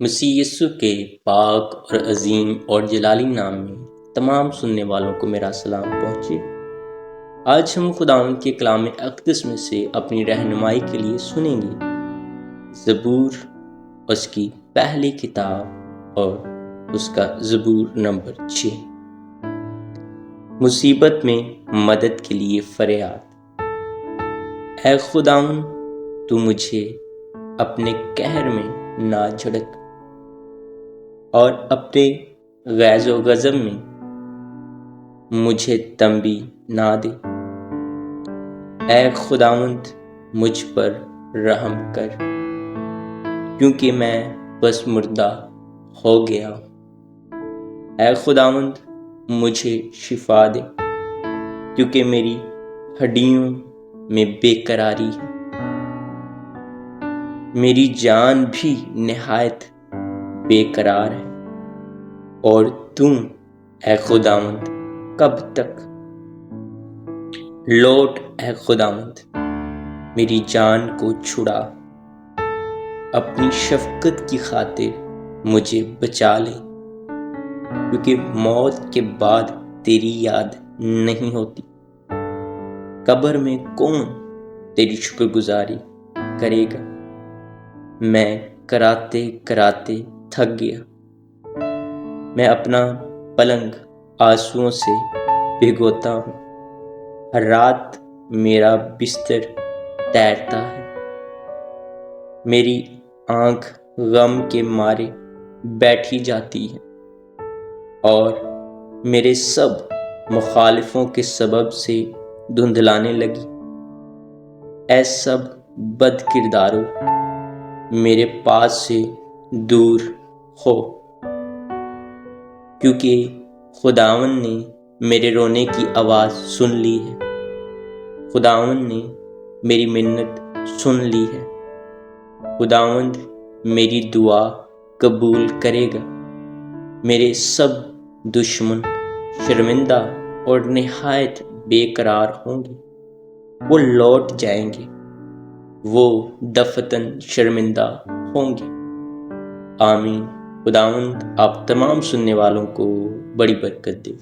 مسیح یسوع کے پاک اور عظیم اور جلالی نام میں تمام سننے والوں کو میرا سلام پہنچے۔ آج ہم خداوند کے کلام اقدس میں سے اپنی رہنمائی کے لیے سنیں گے زبور، اس کی پہلی کتاب اور اس کا زبور نمبر 6۔ مصیبت میں مدد کے لیے فریاد۔ اے خداوند، تو مجھے اپنے قہر میں نہ جھڑک اور اپنے غیظ و غضب میں مجھے تنبیہ نہ دے۔ اے خداوند، مجھ پر رحم کر، کیونکہ میں بس مردہ ہو گیا ہوں۔ اے خداوند، مجھے شفا دے، کیونکہ میری ہڈیوں میں بے قراری ہے۔ میری جان بھی نہایت بے قرار ہے، اور تم اے خداوند کب تک؟ لوٹ اے خداوند، میری جان کو چھڑا، اپنی شفقت کی خاطر مجھے بچا لے، کیونکہ موت کے بعد تیری یاد نہیں ہوتی۔ قبر میں کون تیری شکر گزاری کرے گا؟ میں کراتے کراتے تھک گیا، میں اپنا پلنگ آنسوؤں سے بھگوتا ہوں، ہر رات میرا بستر تیرتا ہے، میری آنکھ غم کے مارے بیٹھی جاتی ہے، اور میرے سب مخالفوں کے سبب سے دھندلانے لگی۔ اے سب بد کرداروں، میرے پاس سے دور ہو، کیونکہ خداوند نے میرے رونے کی آواز سن لی ہے، خداوند نے میری منت سن لی ہے۔ خداوند میری دعا قبول کرے گا۔ میرے سب دشمن شرمندہ اور نہایت بے قرار ہوں گے، وہ لوٹ جائیں گے، وہ دفتن شرمندہ ہوں گے۔ آمین۔ خداوند آپ تمام سننے والوں کو بڑی برکت دے۔